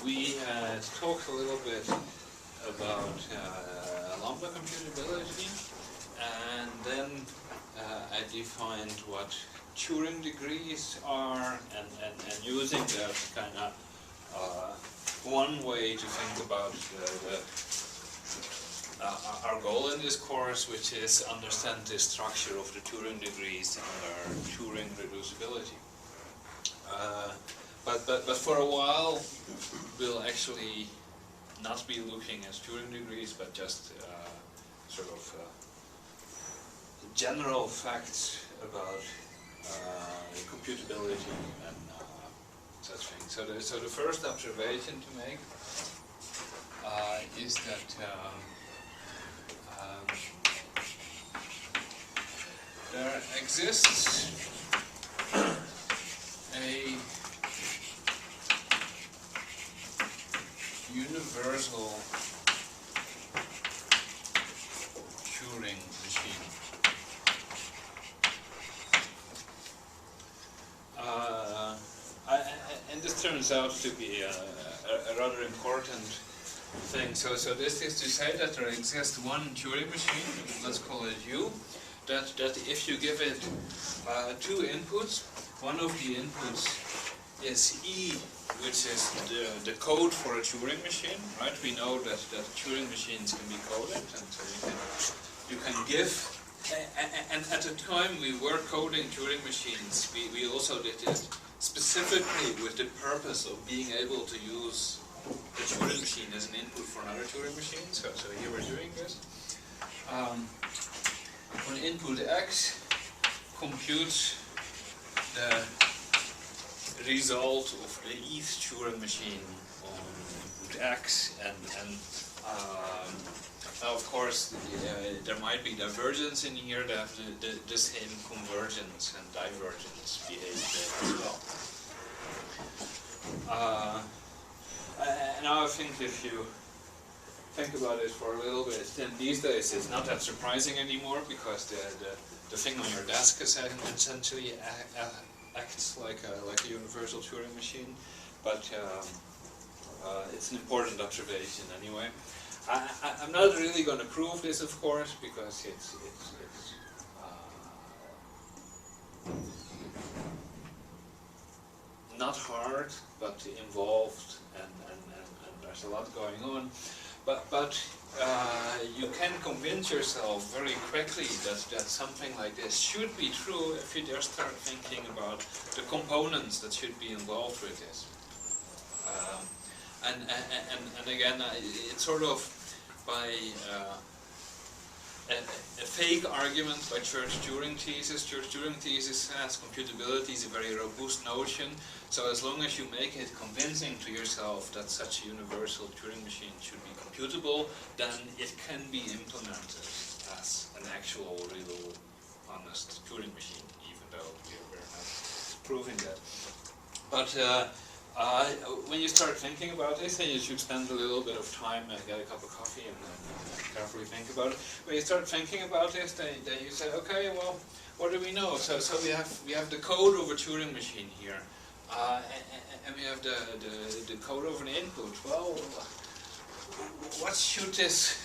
we talked a little bit about lambda computability, and then I defined what Turing degrees are, and using that kind of one way to think about our goal in this course, which is understand the structure of the Turing degrees under Turing reducibility. But for a while, we'll actually not be looking at Turing degrees, but just sort of general facts about computability and such things. So the first observation to make is that there exists a universal Turing machine. And this turns out to be a rather important thing. So this is to say that there exists one Turing machine, let's call it U, that if you give it two inputs, one of the inputs is E, which is the code for a Turing machine, right? We know that Turing machines can be coded, and so you can give. And at the time we were coding Turing machines, we also did it specifically with the purpose of being able to use the Turing machine as an input for another Turing machine. So here we're doing this. On input X, compute the result of the eth Turing machine on input X, and now of course there might be divergence in here that have the same convergence and divergence behavior as well. And now I think if you think about it for a little bit, then these days it's not that surprising anymore, because the thing on your desk is essentially acts like a universal Turing machine, but it's an important observation anyway. I'm not really going to prove this, of course, because it's not hard, but involved, and there's a lot going on. But you can convince yourself very quickly that something like this should be true if you just start thinking about the components that should be involved with this. And again, it's sort of by a fake argument by Church-Turing thesis. Church-Turing thesis says computability is a very robust notion, so as long as you make it convincing to yourself that such a universal Turing machine should be computable, then it can be implemented as an actual, real, honest Turing machine, even though we're not proving that. But when you start thinking about this, then you should spend a little bit of time, get a cup of coffee, and carefully think about it. When you start thinking about this, then you say, okay, well, what do we know? So we have the code of a Turing machine here, and we have the code of an input. Well, what should this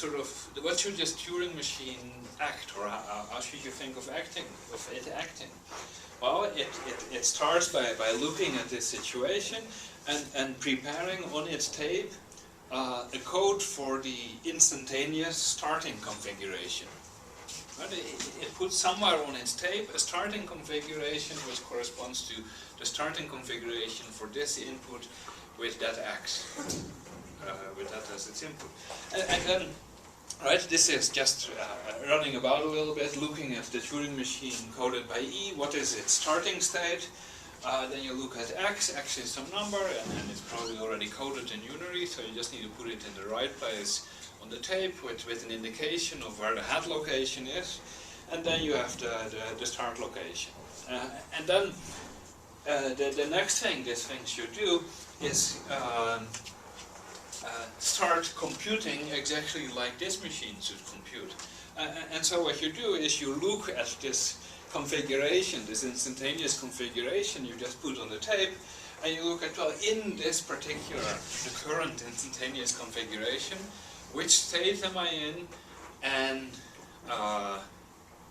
Turing machine act, or how should you think of it acting? Well, it starts by looking at this situation and preparing on its tape a code for the instantaneous starting configuration. Right? It puts somewhere on its tape a starting configuration which corresponds to the starting configuration for this input with that X, with that as its input. And then, right, this is just running about a little bit, looking at the Turing machine coded by E. What is its starting state? Then you look at X. X is some number, and it's probably already coded in unary, so you just need to put it in the right place on the tape with an indication of where the head location is. And then you have the start location. And then the next thing this thing should do is start computing exactly like this machine should compute. And so what you do is you look at this configuration, this instantaneous configuration you just put on the tape, and you look at, well, in this particular, the current instantaneous configuration, which state am I in, and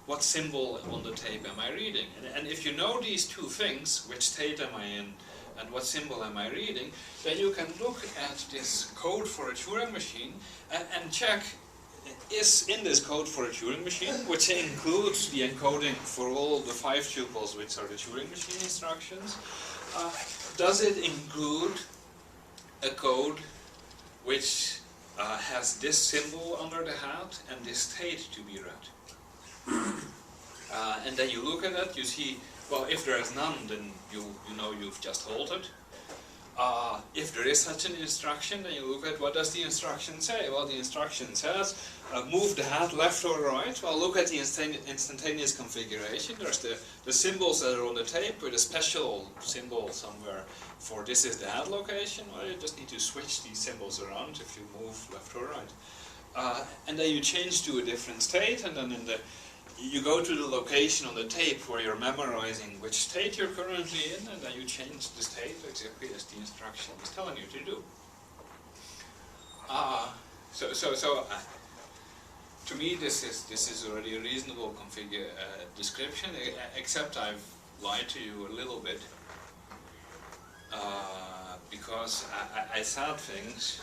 what symbol on the tape am I reading? And if you know these two things, which state am I in, and what symbol am I reading, then you can look at this code for a Turing machine and check, is in this code for a Turing machine, which includes the encoding for all the 5 tuples, which are the Turing machine instructions, does it include a code which has this symbol under the hat and this state to be read? And then you look at it, you see, well, if there is none, then you know you've just halted. If there is such an instruction, then you look at what does the instruction say. Well, the instruction says, move the hat left or right. Well, look at the instantaneous configuration. There's the symbols that are on the tape with a special symbol somewhere for this is the hat location. Well, you just need to switch these symbols around if you move left or right. And then you change to a different state, and then you go to the location on the tape where you're memorizing which state you're currently in, and then you change the state exactly as the instruction is telling you to do. To me, this is already a reasonable description, except I've lied to you a little bit, because I said things.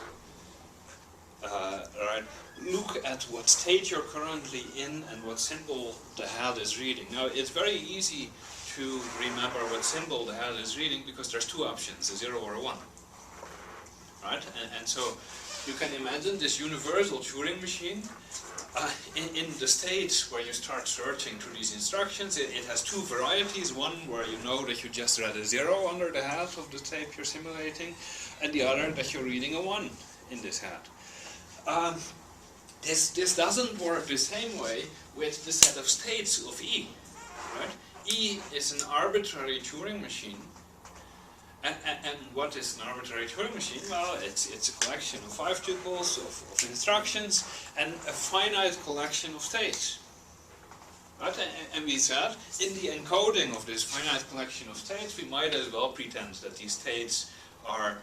Right. Look at what state you're currently in and what symbol the hat is reading. Now, it's very easy to remember what symbol the hat is reading because there's 2 options, a 0 or a 1. Right? And so you can imagine this universal Turing machine in the state where you start searching through these instructions. It has 2 varieties, one where you know that you just read a 0 under the hat of the tape you're simulating, and the other that you're reading a 1 in this hat. This doesn't work the same way with the set of states of E. Right? E is an arbitrary Turing machine. And what is an arbitrary Turing machine? Well, it's a collection of 5 tuples of instructions and a finite collection of states. Right? And we said, in the encoding of this finite collection of states, we might as well pretend that these states are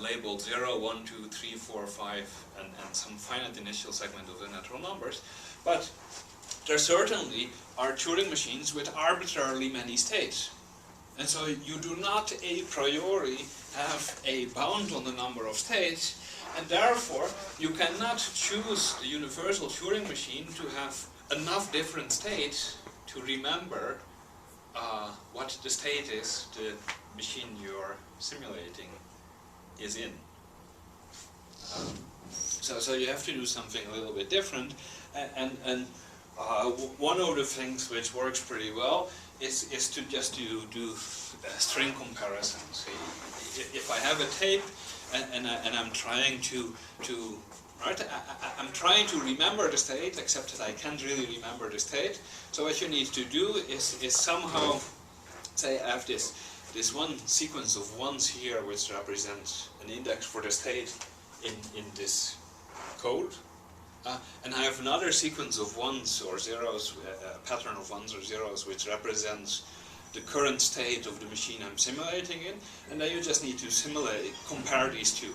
labeled 0, 1, 2, 3, 4, 5, and some finite initial segment of the natural numbers. But there certainly are Turing machines with arbitrarily many states. And so you do not a priori have a bound on the number of states, and therefore you cannot choose the universal Turing machine to have enough different states to remember what the state is the machine you're simulating is in. So you have to do something a little bit different, and one of the things which works pretty well is to just do string comparisons. If I have a tape and I'm trying to I'm trying to remember the state, except that I can't really remember the state. So what you need to do is somehow say I have this one sequence of 1s here, which represents an index for the state in this code. And I have another sequence of 1s or 0s, a pattern of 1s or 0s, which represents the current state of the machine I'm simulating in. And then you just need to compare these two.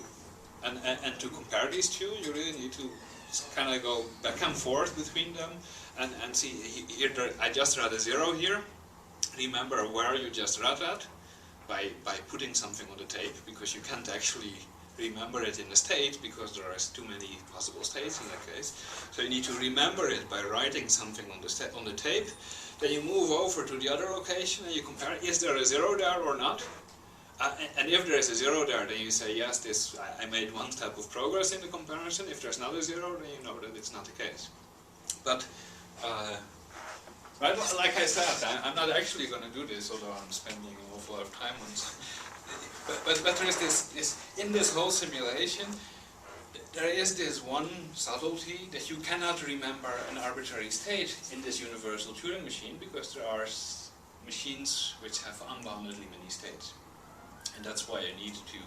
And to compare these two, you really need to kind of go back and forth between them and see, here I just read a 0 here. Remember where you just read that by putting something on the tape, because you can't actually remember it in the state because there are too many possible states in that case. So you need to remember it by writing something on the tape. Then you move over to the other location and you compare, is there a 0 there or not? And if there is a 0 there, then you say, yes, I made one step of progress in the comparison. If there's not a 0, then you know that it's not the case. But, right, like I said, I'm not actually going to do this, although I'm spending an awful lot of time on it. But there is this, in this whole simulation, there is this one subtlety that you cannot remember an arbitrary state in this universal Turing machine, because there are machines which have unboundedly many states. And that's why you need to,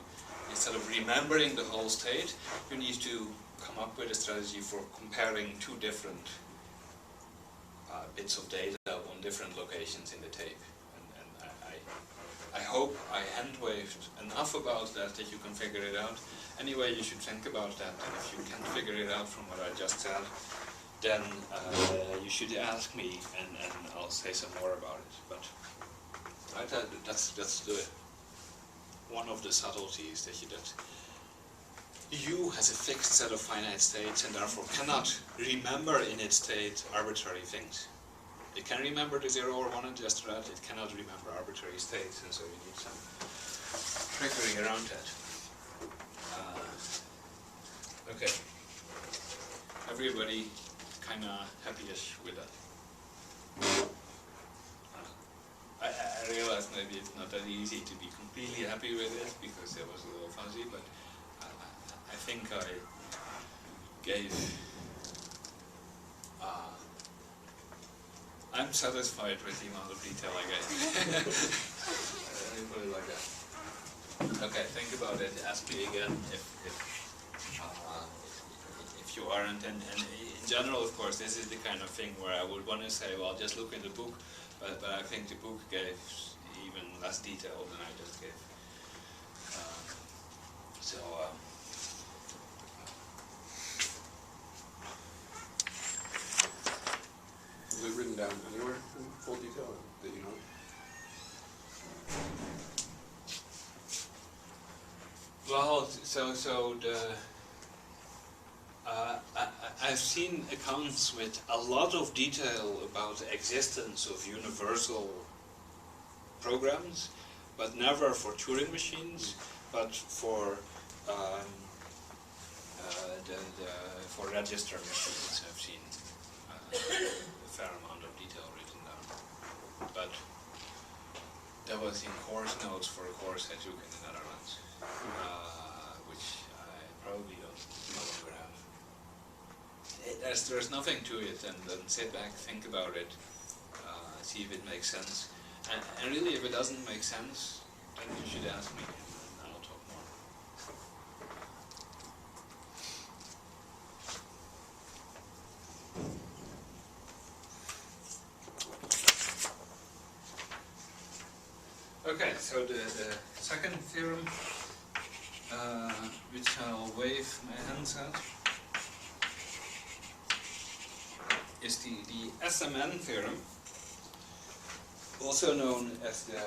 instead of remembering the whole state, you need to come up with a strategy for comparing 2 different bits of data on different locations in the tape. And I hope I hand-waved enough about that that you can figure it out. Anyway, you should think about that, and if you can't figure it out from what I just said, then you should ask me, and I'll say some more about it. But that's the one of the subtleties that U has a fixed set of finite states and therefore cannot remember in its state arbitrary things. It can remember the 0 or 1 and just that, it cannot remember arbitrary states, and so you need some trickery around that. Okay. Everybody kinda happy-ish with that. I realize maybe it's not that easy to be completely happy with it because it was a little fuzzy, but I think I gave. I'm satisfied with the amount of detail I gave. Let me put it like that. Okay, think about it. Ask me again if you aren't. And in general, of course, this is the kind of thing where I would want to say, well, just look in the book. But I think the book gave even less detail than I just gave. Is it written down anywhere in full detail that you know? Well, so the I've seen accounts with a lot of detail about the existence of universal programs, but never for Turing machines, but for for register machines. I've seen a fair amount of detail written down, but that was in course notes for a course I took in the Netherlands, which I probably don't no longer have. There's nothing to it, and then sit back, think about it, see if it makes sense. And really, if it doesn't make sense, then you should ask me, and I'll talk more. Okay, so the second theorem, which I'll wave my hands at, is the SMN theorem, also known as the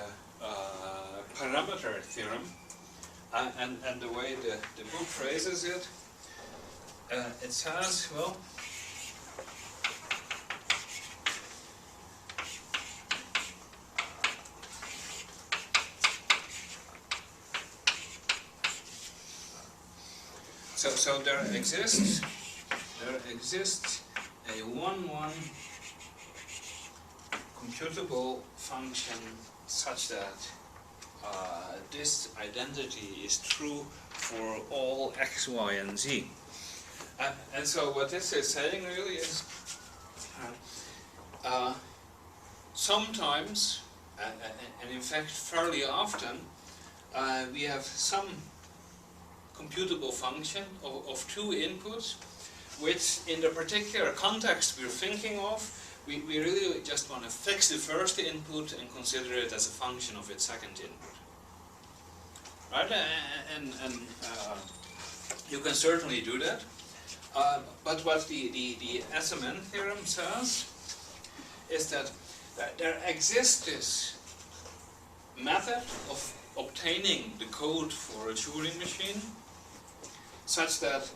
parameter theorem, and the way the book phrases it, it says, well, so there exists a 1-1 computable function such that this identity is true for all x, y, and z. And so what this is saying really is sometimes, and in fact fairly often, we have some computable function of two inputs, which in the particular context we're thinking of, we really just want to fix the first input and consider it as a function of its second input. Right? And you can certainly do that. But what the SMN theorem says is that there exists this method of obtaining the code for a Turing machine such that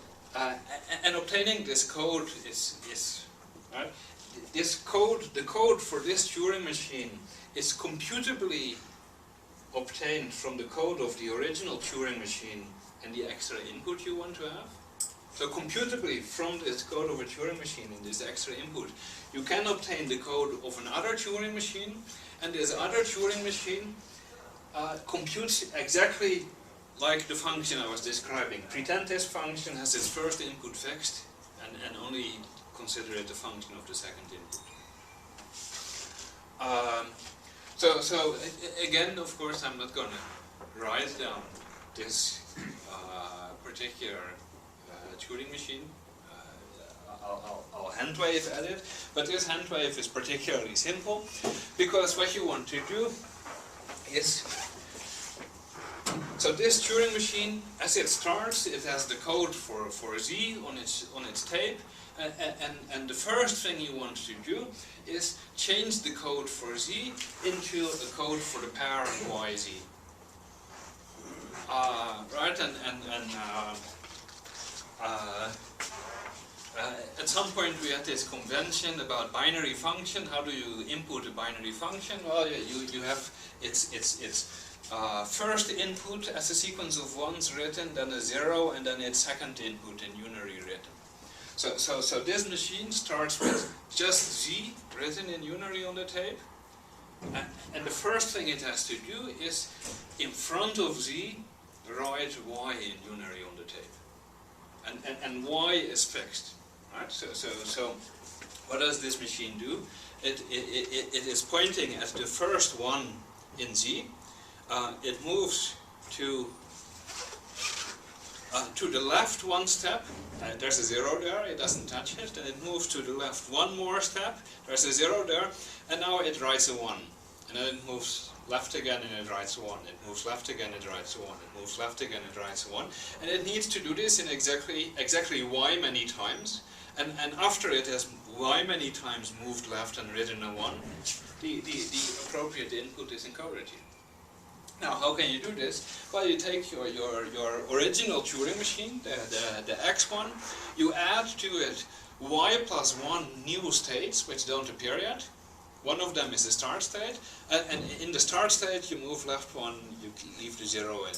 and obtaining this code is right. This code, the code for this Turing machine, is computably obtained from the code of the original Turing machine and the extra input you want to have. So computably, from this code of a Turing machine and this extra input, you can obtain the code of another Turing machine, and this other Turing machine computes exactly like the function I was describing. Pretend this function has its first input fixed, and only consider it a function of the second input. So again, of course, I'm not going to write down this particular Turing machine. I'll hand wave at it, but this hand wave is particularly simple, because what you want to do is, so this Turing machine, as it starts, it has the code for Z on its tape, and the first thing you want to do is change the code for Z into a code for the parent YZ. Right, at some point we had this convention about binary function. How do you input a binary function? Well, you have its first input as a sequence of ones written, then a 0, and then its second input in unary written. So this machine starts with just Z written in unary on the tape, and the first thing it has to do is, in front of Z, write Y in unary on the tape, and Y is fixed, right? So what does this machine do? It is pointing at the first one in Z. It moves to the left one step. There's a 0 there, it doesn't touch it. Then it moves to the left one more step. There's a 0 there, and now it writes a 1. And then it moves left again and it writes a 1. It moves left again, it writes a 1. It moves left again, it writes a 1. And it needs to do this in exactly Y many times. And after it has Y many times moved left and written a 1, the appropriate input is encoded here. Now, how can you do this? Well, you take your original Turing machine, the X one, you add to it Y plus 1 new states, which don't appear yet. One of them is the start state, and in the start state you move left one, you leave the 0 in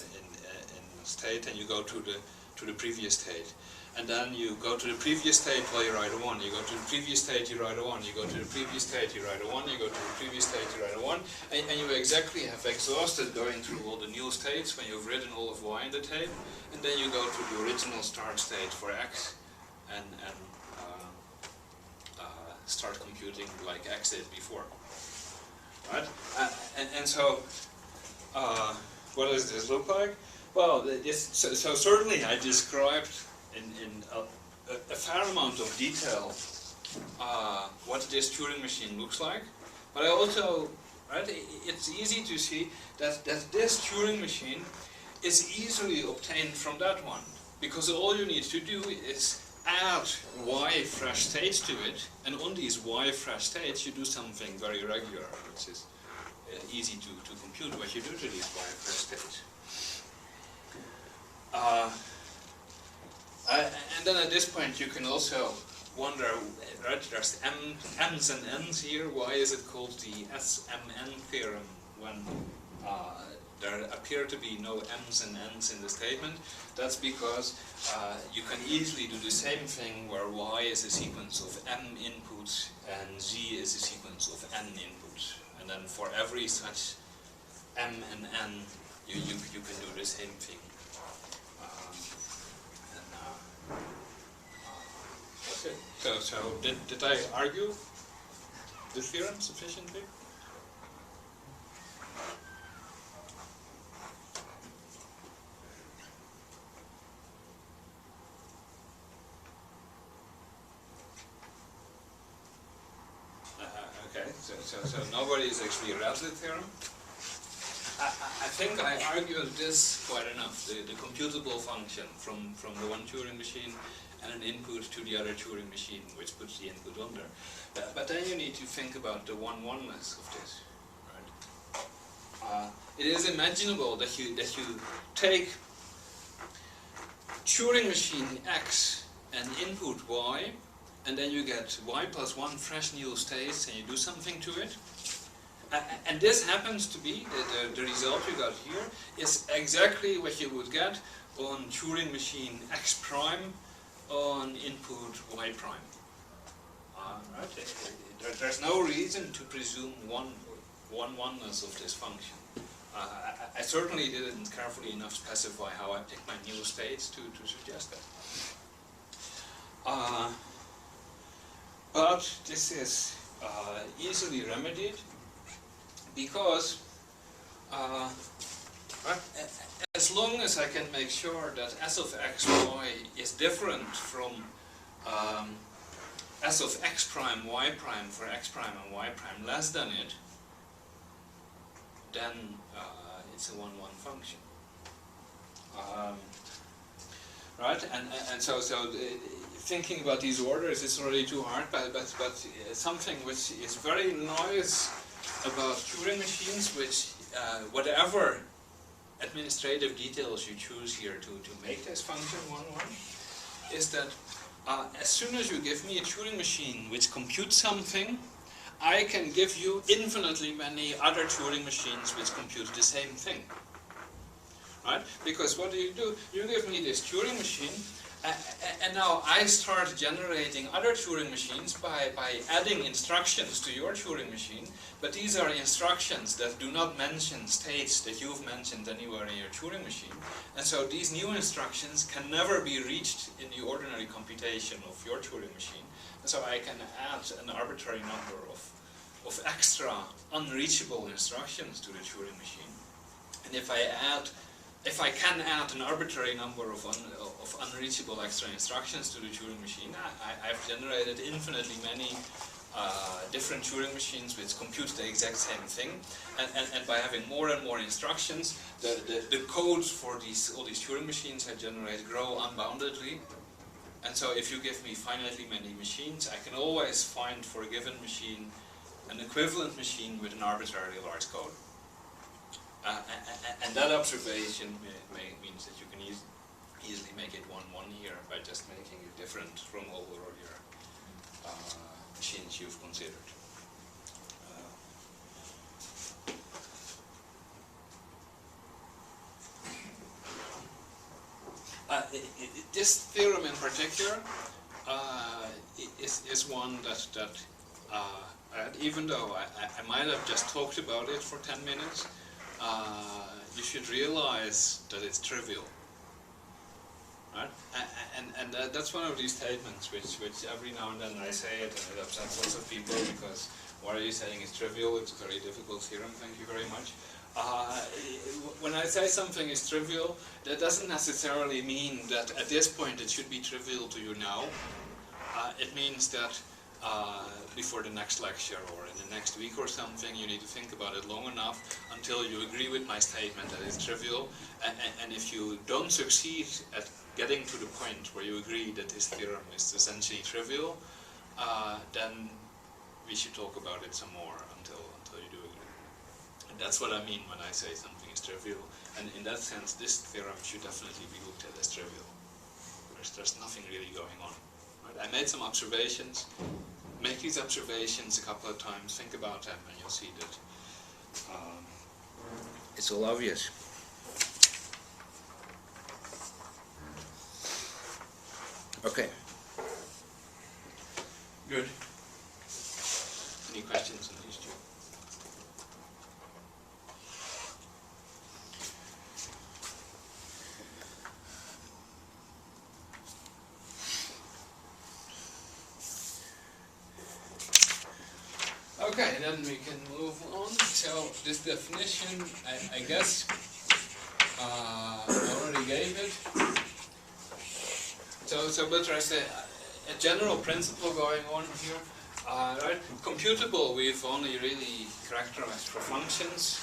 state, and you go to the previous state. And then you go to the previous state, well, you write a 1. You go to the previous state, you write a 1. You go to the previous state, you write a 1. You go to the previous state, you write a 1. And you exactly have exhausted going through all the new states when you've written all of Y in the tape. And then you go to the original start state for X and start computing like X did before. Right? So, what does this look like? Well, so certainly I described in a fair amount of detail what this Turing machine looks like, but I also, right, it's easy to see that this Turing machine is easily obtained from that one, because all you need to do is add Y fresh states to it, and on these Y fresh states you do something very regular, which is easy to compute what you do to these Y fresh states. And then at this point you can also wonder, right, there's M's and N's here. Why is it called the SMN theorem when there appear to be no M's and N's in the statement? That's because you can easily do the same thing where Y is a sequence of M inputs and Z is a sequence of N inputs. And then for every such M and N, you can do the same thing. Okay, so did I argue the theorem sufficiently? Okay, so nobody has actually read the theorem. I think I argued this quite enough, the computable function from the one Turing machine and an input to the other Turing machine, which puts the input on there. But then you need to think about the one-oneness of this. Right? It is imaginable that you take Turing machine X and input Y, and then you get Y plus 1 fresh new states, and you do something to it. And this happens to be, the result you got here, is exactly what you would get on Turing machine X prime on input Y prime. Right? There's no reason to presume one-oneness of this function. I certainly didn't carefully enough specify how I pick my new states to suggest that. But this is easily remedied, because as long as I can make sure that S of x, y is different from s of x prime, y prime for x prime and y prime less than it, then it's a 1-1 function. Right, and so thinking about these orders is already too hard, but something which is very nice about Turing machines, which whatever administrative details you choose here to make this function 1-1, is that as soon as you give me a Turing machine which computes something, I can give you infinitely many other Turing machines which compute the same thing. Right? Because what do? You give me this Turing machine, and now I start generating other Turing machines by adding instructions to your Turing machine, but these are instructions that do not mention states that you've mentioned anywhere in your Turing machine, and so these new instructions can never be reached in the ordinary computation of your Turing machine, and so I can add an arbitrary number of extra unreachable instructions to the Turing machine, and if I can add an arbitrary number of unreachable extra instructions to the Turing machine, I've generated infinitely many different Turing machines which compute the exact same thing, and by having more and more instructions, the codes for all these Turing machines I generate grow unboundedly. And so if you give me finitely many machines, I can always find for a given machine an equivalent machine with an arbitrarily large code. And that observation means that you can easily make it 1-1 here by just making it different from all the earlier machines you've considered. This theorem in particular is one that even though I might have just talked about it for 10 minutes, you should realize that it's trivial, right? And that's one of these statements which every now and then I say it, and it upsets lots of people because why are you saying it's trivial? It's a very difficult theorem. Thank you very much. When I say something is trivial, that doesn't necessarily mean that at this point it should be trivial to you now. It means that before the next lecture or in the next week or something, you need to think about it long enough until you agree with my statement that it's trivial. And if you don't succeed at getting to the point where you agree that this theorem is essentially trivial, then we should talk about it some more until you do agree. And that's what I mean when I say something is trivial. And in that sense, this theorem should definitely be looked at as trivial. There's nothing really going on. I made some observations. Make these observations a couple of times, think about them, and you'll see that it's all obvious. Okay. Good. Any questions on these two? Okay, then we can move on. So this definition, I guess, I already gave it. So but there's a general principle going on here. Right? Computable, we've only really characterized for functions.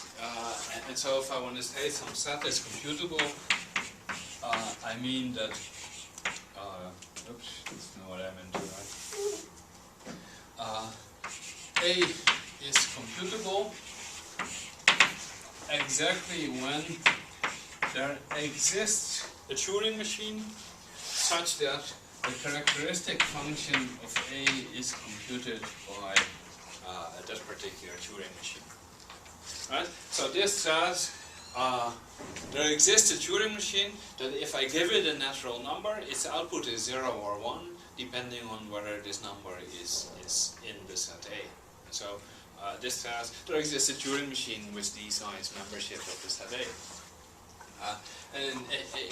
And so if I want to say some set is computable, I mean that, oops, that's not what I meant to write. A is computable exactly when there exists a Turing machine such that the characteristic function of A is computed by that particular Turing machine. Right? So this says there exists a Turing machine that if I give it a natural number, its output is 0 or 1, depending on whether this number is in the set A. So this says there exists a Turing machine which decides membership of the set A. And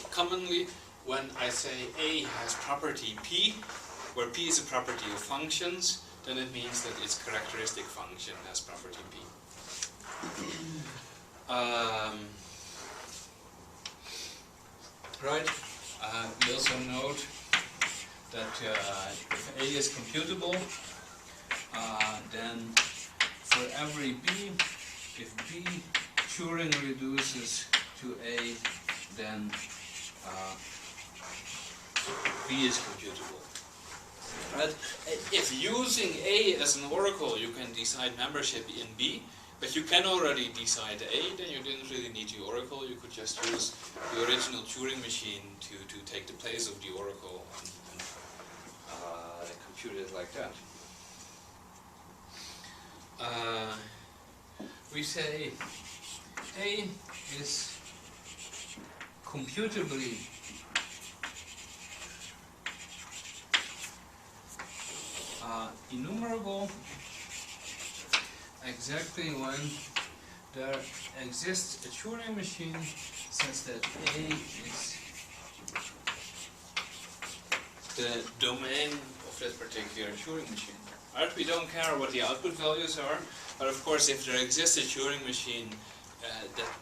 commonly, when I say A has property P, where P is a property of functions, then it means that its characteristic function has property P. Right. We also note that if A is computable, then for every B, if B Turing reduces to A, then B is computable. Right? If using A as an oracle, you can decide membership in B, but you can already decide A, then you didn't really need the oracle. You could just use the original Turing machine to take the place of the oracle and compute it like that. We say A is computably enumerable exactly when there exists a Turing machine such that A is the domain of that particular Turing machine. Right? We don't care what the output values are, but of course if there exists a Turing machine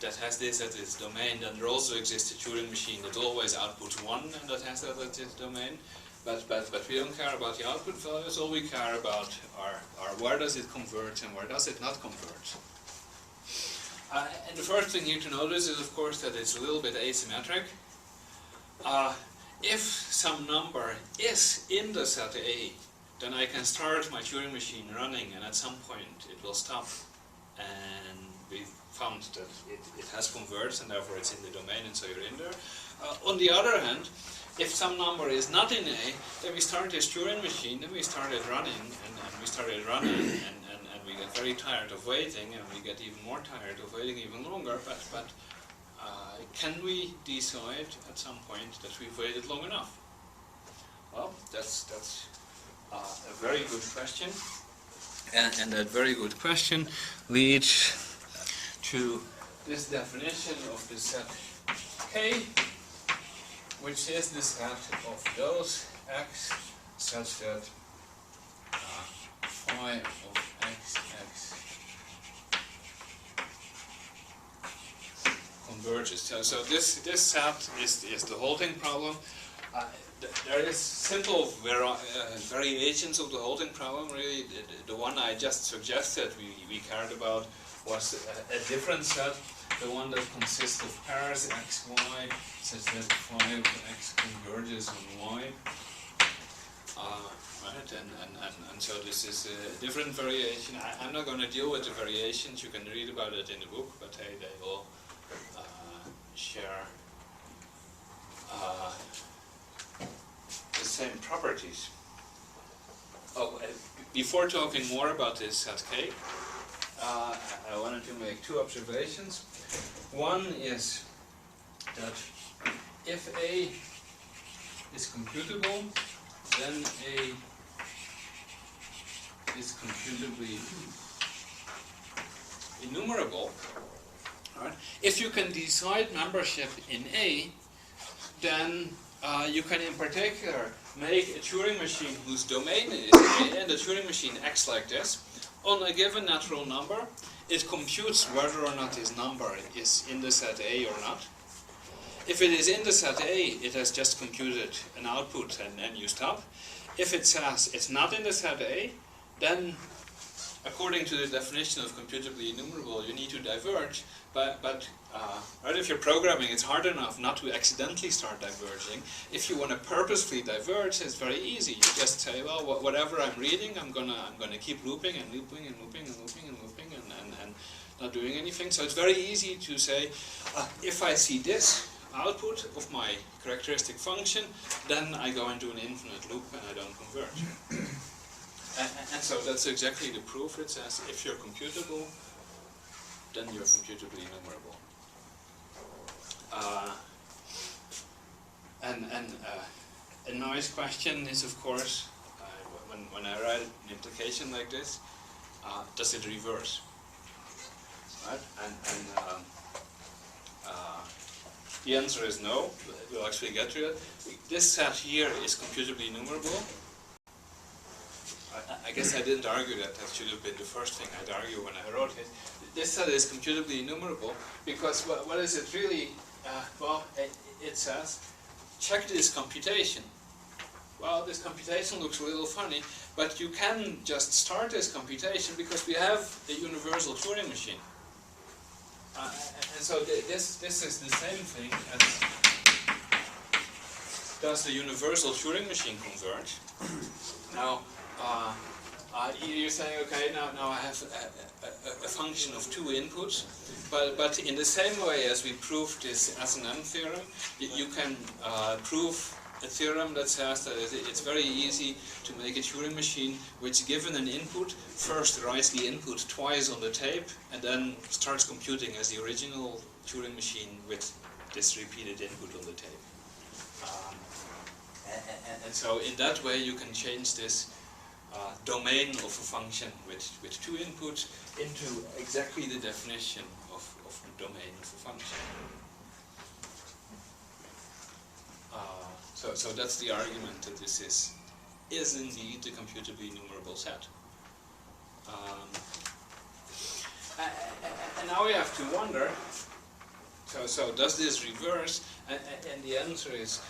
that has this as its domain, then there also exists a Turing machine that always outputs 1 and that has that as its domain. But we don't care about the output values. All we care about are where does it convert and where does it not convert. And the first thing here to notice is, of course, that it's a little bit asymmetric. If some number is in the set A, then I can start my Turing machine running, and at some point it will stop. And we found that it has converged, and therefore it's in the domain, and so you're in there. On the other hand, if some number is not in A, then we start this Turing machine, then we started running, and we started running, and we get very tired of waiting, and we get even more tired of waiting even longer, but can we decide at some point that we've waited long enough? Well, that's a very good question, and that very good question leads to this definition of the set K, which is the set of those x such that phi of x converges. So this set is the halting problem. There is simple variations of the halting problem. Really, the one I just suggested we cared about was a different set, the one that consists of pairs x, y, such that phi of x converges on y. Right, and so this is a different variation. I'm not going to deal with the variations. You can read about it in the book, but hey, they all share the same properties. Oh, before talking more about this set K, I wanted to make two observations. One is that if A is computable, then A is computably enumerable. Right? If you can decide membership in A, then you can in particular make a Turing machine whose domain is A, and the Turing machine acts like this. On a given natural number, it computes whether or not this number is in the set A or not. If it is in the set A, it has just computed an output and you stop. If it says it's not in the set A, then according to the definition of computably enumerable, you need to diverge. But right, if you're programming, it's hard enough not to accidentally start diverging. If you want to purposefully diverge, it's very easy. You just say, well, whatever I'm reading, I'm gonna keep looping and looping and looping and looping and looping and not doing anything. So it's very easy to say, if I see this output of my characteristic function, then I go into an infinite loop and I don't converge. And so that's exactly the proof. It says if you're computable, then you're computably enumerable. A nice question is, of course, when I write an implication like this, does it reverse? Right? The answer is no. We'll actually get to it. This set here is computably enumerable. I guess I didn't argue that. That should have been the first thing I'd argue when I wrote it. This set is computably enumerable because what is it really? Well, it says, check this computation. well, this computation looks a little funny, but you can just start this computation because we have a universal Turing machine. And so this is the same thing as, does the universal Turing machine converge? Now, you're saying, okay, now I have a function of two inputs, but in the same way as we proved this S&M theorem, you can prove a theorem that says that it's very easy to make a Turing machine which, given an input, first writes the input twice on the tape and then starts computing as the original Turing machine with this repeated input on the tape. And so in that way you can change this domain of a function with two inputs into exactly the definition of the domain of a function. So that's the argument that this is indeed the computably enumerable set. And now we have to wonder, so does this reverse? And the answer is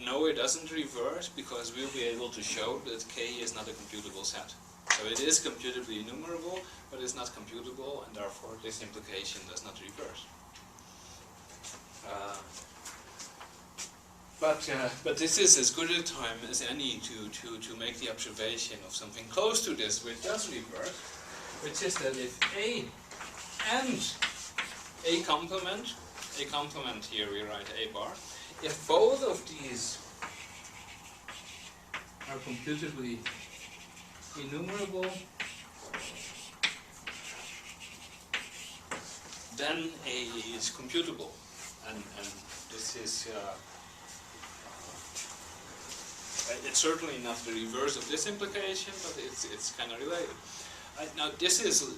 no, it doesn't reverse, because we'll be able to show that K is not a computable set. So it is computably enumerable, but it's not computable, and therefore this implication does not reverse. But this is as good a time as any to make the observation of something close to this, which does reverse, which is that if A and A complement here we write A bar, if both of these are computably enumerable, then A is computable, and this is it's certainly not the reverse of this implication, but it's kind of related. Now this is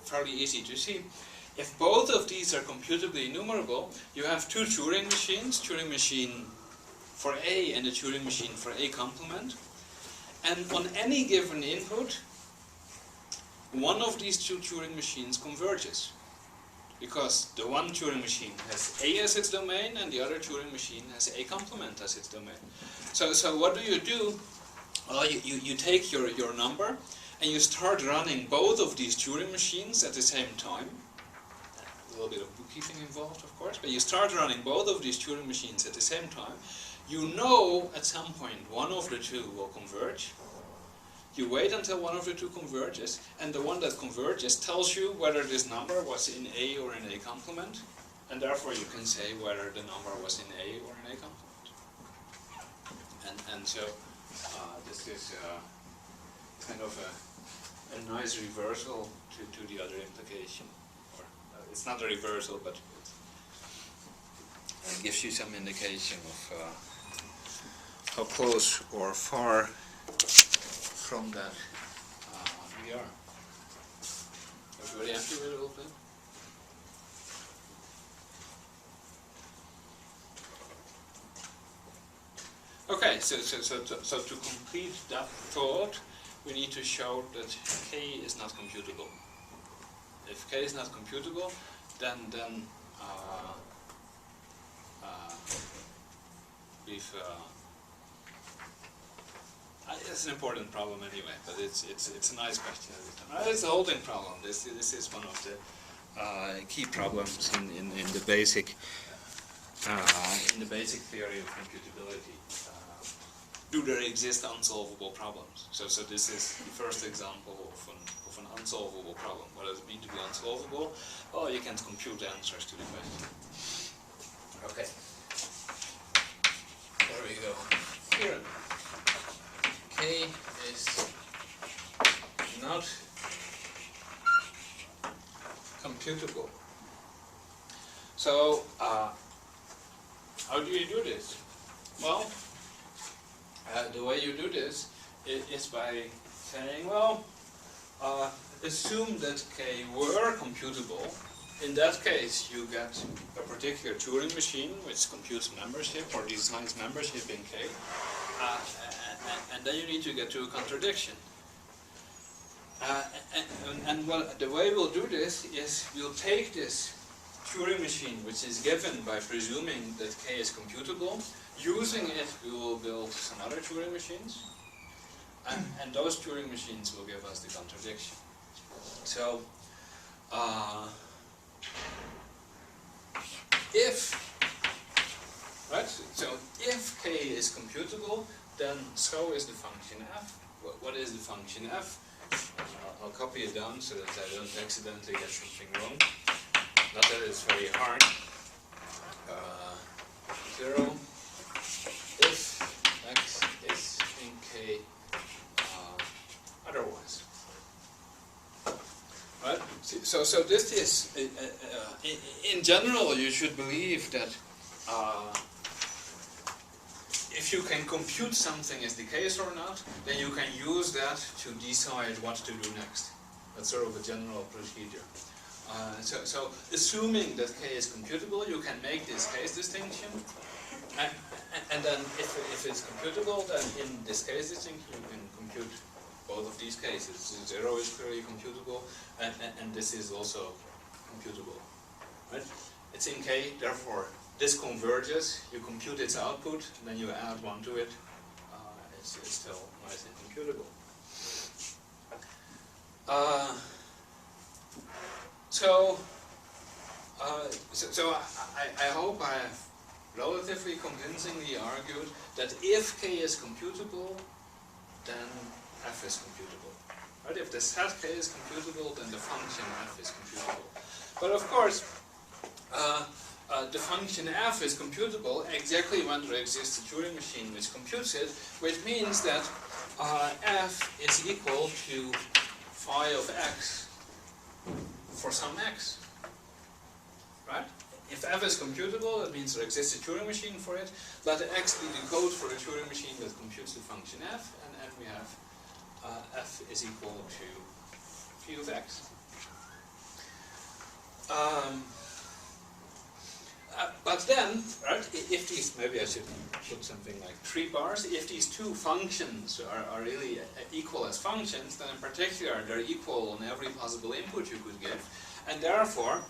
fairly easy to see. If both of these are computably enumerable, you have two Turing machines, Turing machine for A and a Turing machine for A complement. And on any given input, one of these two Turing machines converges. Because the one Turing machine has A as its domain and the other Turing machine has A complement as its domain. So what do? Well, you take your number and you start running both of these Turing machines at the same time. A little bit of bookkeeping involved, of course, but you start running both of these Turing machines at the same time. You know at some point one of the two will converge. You wait until one of the two converges, and the one that converges tells you whether this number was in A or in A complement, and therefore you can say whether the number was in A or in A complement. And so this is kind of a nice reversal to the other implication. It's not a reversal, but it gives you some indication of how close or far from that we are. Everybody happy with it a little bit? Okay, so to complete that thought, we need to show that K is not computable. If K is not computable, then it's an important problem anyway, but it's a nice question. It's a holding problem. This is one of the key problems in the basic theory of computability. Do there exist unsolvable problems? So this is the first example of an unsolvable problem. What does it mean to be unsolvable? Well, you can't compute the answers to the question. Okay. There we go. Here. K is not computable. So, how do you do this? Well, the way you do this is by saying, well, assume that K were computable. In that case, you get a particular Turing machine which computes membership or designs membership in K, and then you need to get to a contradiction. And the way we'll do this is we'll take this Turing machine which is given by presuming that K is computable. Using it, we will build some other Turing machines, and those Turing machines will give us the contradiction. So, if K is computable, then so is the function f. What is the function f? I'll copy it down so that I don't accidentally get something wrong. Not that it's very hard. 0 if x is in K otherwise. Right? So this is, in general, you should believe that if you can compute something is the case or not, then you can use that to decide what to do next. That's sort of a general procedure. So assuming that K is computable, you can make this case distinction, and then if it's computable, then in this case distinction you can compute both of these cases. 0 is clearly computable, and this is also computable. Right? It's in K, therefore this converges, you compute its output, and then you add 1 to it, it's still nicely computable. So I hope I have relatively convincingly argued that if K is computable, then f is computable. Right? If the set K is computable, then the function f is computable. But of course, the function f is computable exactly when there exists a Turing machine which computes it, which means that f is equal to phi of x for some x. Right? If f is computable, that means there exists a Turing machine for it. Let x be the code for a Turing machine that computes the function f, and we have f is equal to phi of x. But then, right, if these, maybe I should put something like 3 bars, if these two functions are really equal as functions, then in particular they're equal on every possible input you could give, and therefore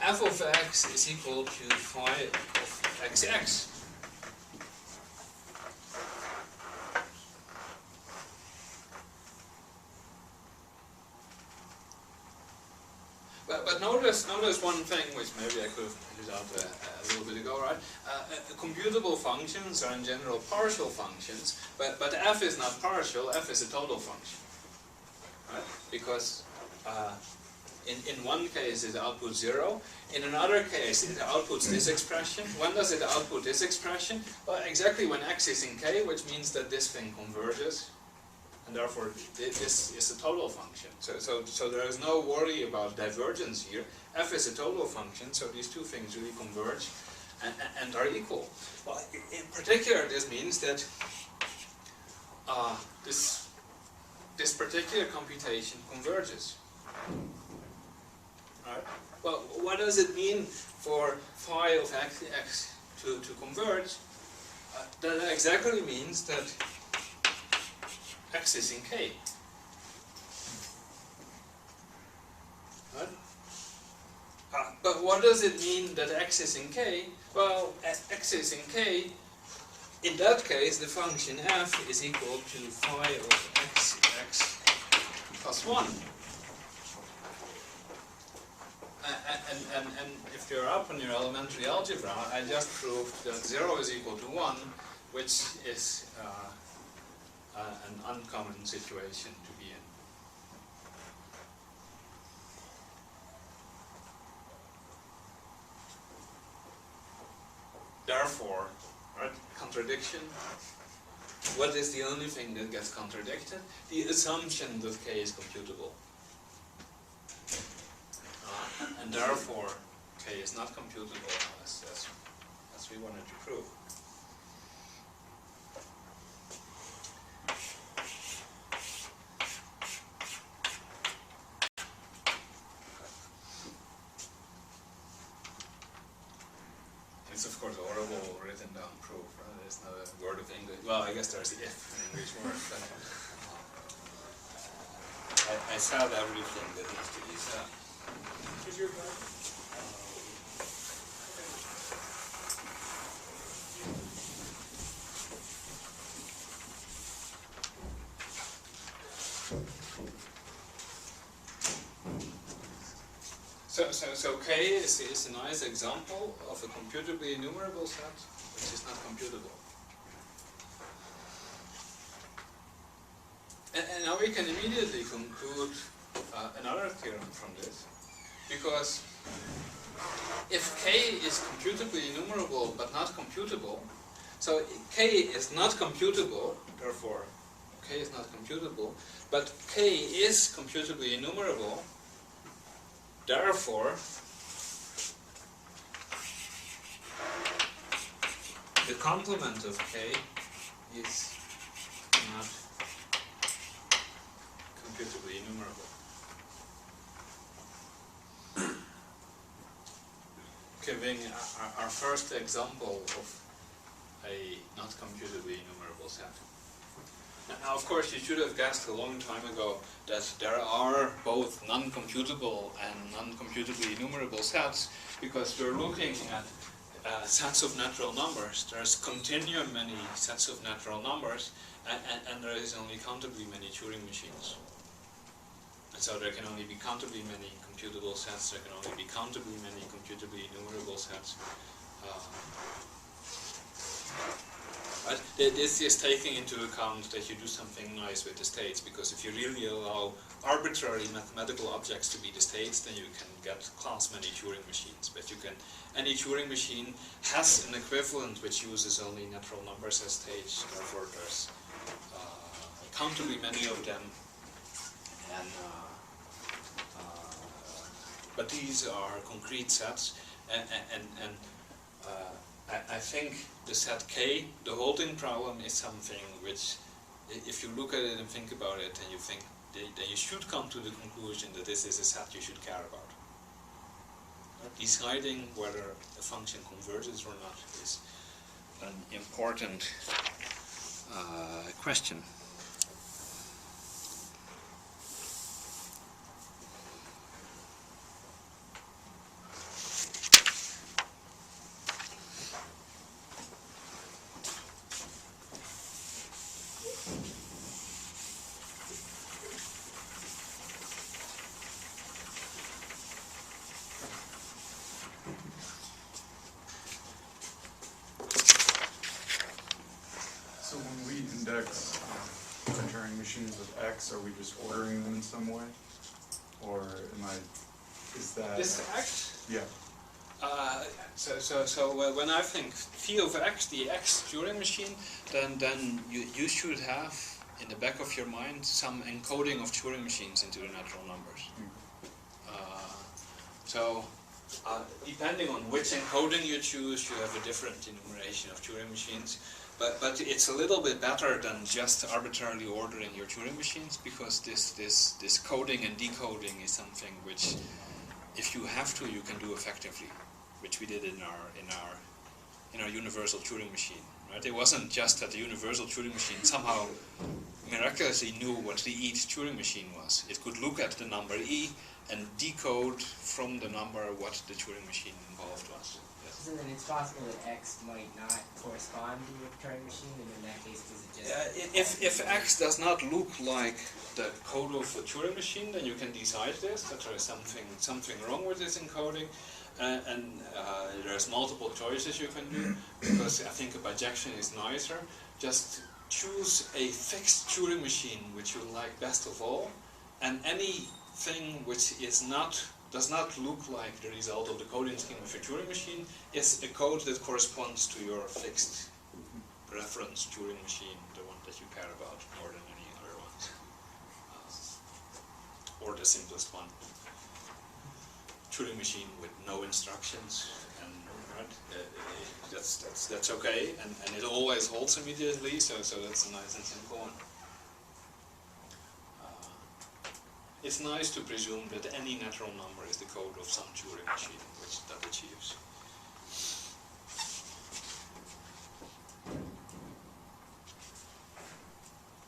f of x is equal to phi of xx. But notice one thing which maybe I could have pointed out a little bit ago, right? Computable functions are in general partial functions, but f is not partial, f is a total function. Right? Because in one case it outputs 0, in another case it outputs this expression. When does it output this expression? Well, exactly when x is in K, which means that this thing converges. And therefore, this is a total function. So there is no worry about divergence here. F is a total function, so these two things really converge and are equal. Well, in particular, this means that this particular computation converges. Right? Well, what does it mean for phi of x to converge? That exactly means that x is in K. Right? But what does it mean that x is in K? Well, x is in K. In that case, the function f is equal to phi of x plus 1. And if you're up on your elementary algebra, I just proved that 0 is equal to 1, which is an uncommon situation to be in. Therefore, right, contradiction. What is the only thing that gets contradicted? The assumption that K is computable. And therefore, K is not computable as we wanted to prove. It's of course a horrible written down proof. Right? There's not a word of English. Well, I guess there's the if in English word. But I said everything that needs to be said. Is your guide? So K is a nice example of a computably enumerable set, which is not computable. And now we can immediately conclude another theorem from this, because if K is computably enumerable but not computable, so K is not computable, therefore K is not computable, but K is computably enumerable, therefore the complement of K is not computably enumerable. Giving our first example of a not computably enumerable set. Now, of course, you should have guessed a long time ago that there are both non-computable and non-computably enumerable sets, because we're looking at sets of natural numbers. There's continuum many sets of natural numbers, and there is only countably many Turing machines. And so there can only be countably many computable sets, there can only be countably many computably enumerable sets. But this is taking into account that you do something nice with the states, because if you really allow arbitrary mathematical objects to be the states, then you can get class many Turing machines. But you can, any Turing machine has an equivalent which uses only natural numbers as states, therefore there's countably many of them. And but these are concrete sets, and I think the set K, the holding problem, is something which, if you look at it and think about it, and you think, then you should come to the conclusion that this is a set you should care about. Deciding whether a function converges or not is an important question. So when we index Turing machines with X, are we just ordering them in some way? Or is that... This X? Yeah. So when I think phi of X, the X Turing machine, then you should have in the back of your mind some encoding of Turing machines into the natural numbers. Depending on which encoding you choose, you have a different enumeration of Turing machines. But it's a little bit better than just arbitrarily ordering your Turing machines, because this coding and decoding is something which, if you have to, you can do effectively, which we did in our universal Turing machine. Right? It wasn't just that the universal Turing machine somehow miraculously knew what the ETH Turing machine was. It could look at the number E and decode from the number what the Turing machine involved was. So then it's possible that X might not correspond to a Turing machine, and in that case, does it just... If X does not look like the code of a Turing machine, then you can decide this, that there is something wrong with this encoding, and there's multiple choices you can do, because I think a bijection is nicer. Just choose a fixed Turing machine which you like best of all, and anything which does not look like the result of the coding scheme of your Turing machine is a code that corresponds to your fixed reference Turing machine, the one that you care about more than any other ones, or the simplest one. Turing machine with no instructions, and right, that's okay, and it always holds immediately, so that's a nice and simple one. It's nice to presume that any natural number is the code of some Turing machine which that achieves.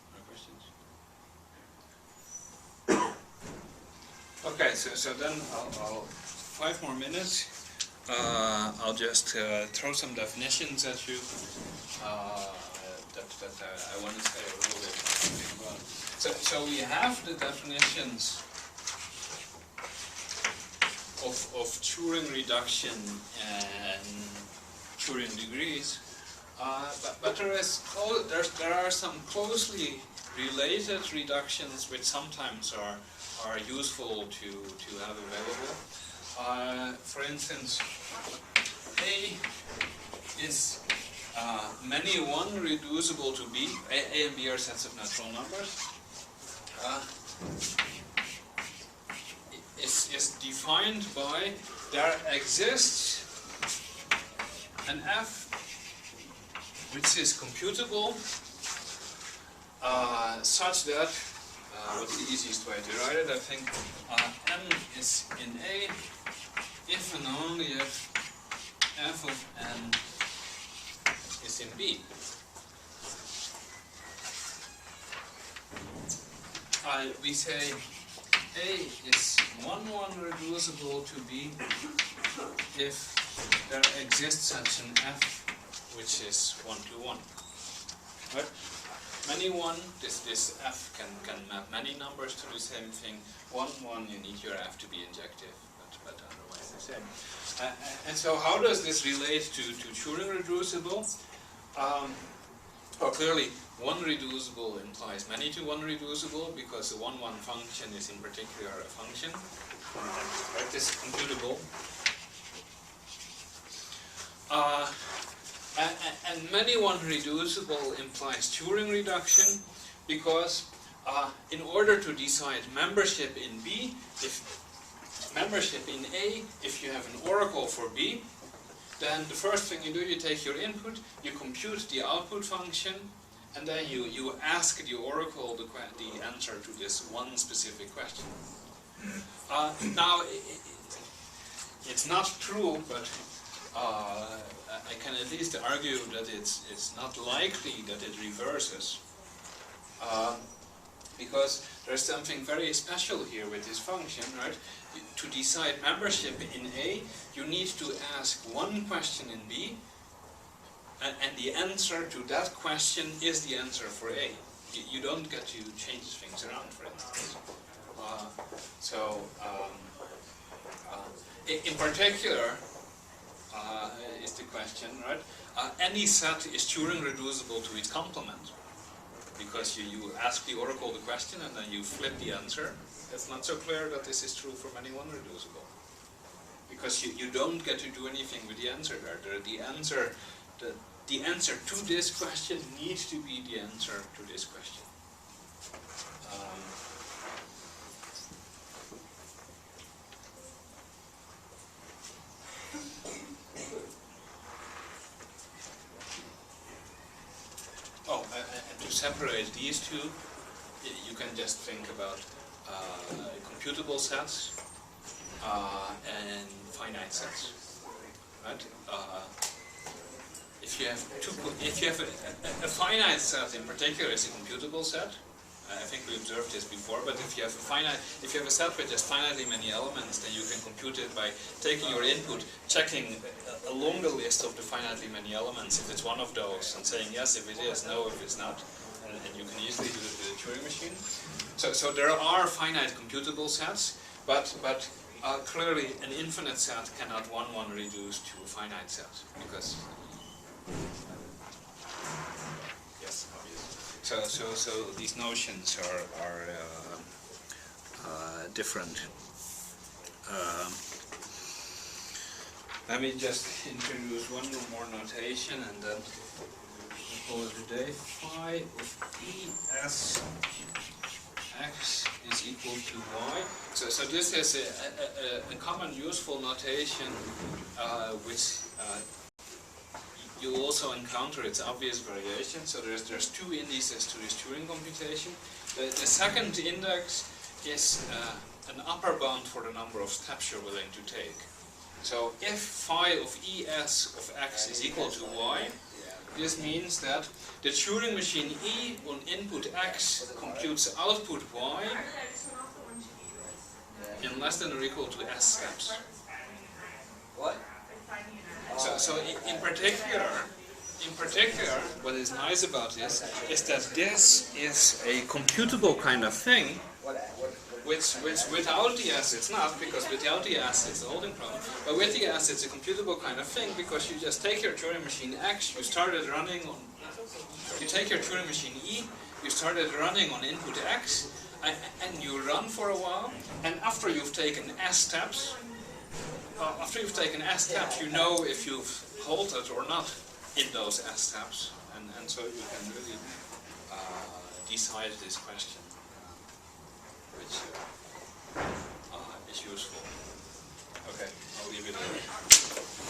Other questions? Okay, so then I'll 5 more minutes. I'll just throw some definitions at you that I want to say a little bit about. So we have the definitions of Turing reduction and Turing degrees, but there are some closely related reductions which sometimes are useful to have available. For instance, A is many 1 reducible to B. A and B are sets of natural numbers. Is defined by there exists an F which is computable such that what's the easiest way to write it? I think n is in A if and only if f of n is in B. We say A is 1 reducible to B if there exists such an F which is 1 to 1. Right? Many 1, this F can map many numbers to the same thing. 1, you need your F to be injective, but otherwise the same. And so how does this relate to Turing reducible? Well, clearly 1 reducible implies many to 1 reducible because the 1, function is in particular a function. Right, this is computable. And many 1 reducible implies Turing reduction because in order to decide membership in B, if membership in A, if you have an oracle for B, then the first thing you do, you take your input, you compute the output function, and then you ask the oracle the answer to this one specific question. Now, it's not true, but I can at least argue that it's not likely that it reverses, because there's something very special here with this function, right? To decide membership in A, you need to ask one question in B, and the answer to that question is the answer for A. You don't get to change things around, for instance. In particular, is the question, right? Any set is Turing reducible to its complement, because you ask the oracle the question and then you flip the answer. It's not so clear that this is true for many 1 reducible, because you don't get to do anything with the answer there. The answer to this question needs to be the answer to this question. And to separate these two, you can just think about computable sets and finite sets, right? If you have a finite set in particular is a computable set. I think we observed this before. But if you have a set with just finitely many elements, then you can compute it by taking your input, checking along the list of the finitely many elements if it's one of those, and saying yes if it is, no if it's not, and you can easily do it with a Turing machine. So there are finite computable sets, but clearly an infinite set cannot 1 reduce to a finite set, because yes, obviously. So these notions are different. Let me just introduce one more notation and then call it a day. Phi of ES x is equal to y. So this is a common useful notation which you also encounter its obvious variation. So there's 2 indices to this Turing computation. The second index is an upper bound for the number of steps you're willing to take. So if phi of ES of x is equal to y, this means that the Turing machine E on input x computes output y in less than or equal to S steps. What? So in particular, what is nice about this is that this is a computable kind of thing, which without the S it's not, because without the S it's a holding problem. But with the S it's a computable kind of thing, because you just take your Turing machine X, you take your Turing machine E, you start it running on input X, and you run for a while, and after you've taken S steps, you know if you've halted or not in those S steps, and so you can really decide this question, which is useful. Okay, I'll leave it there.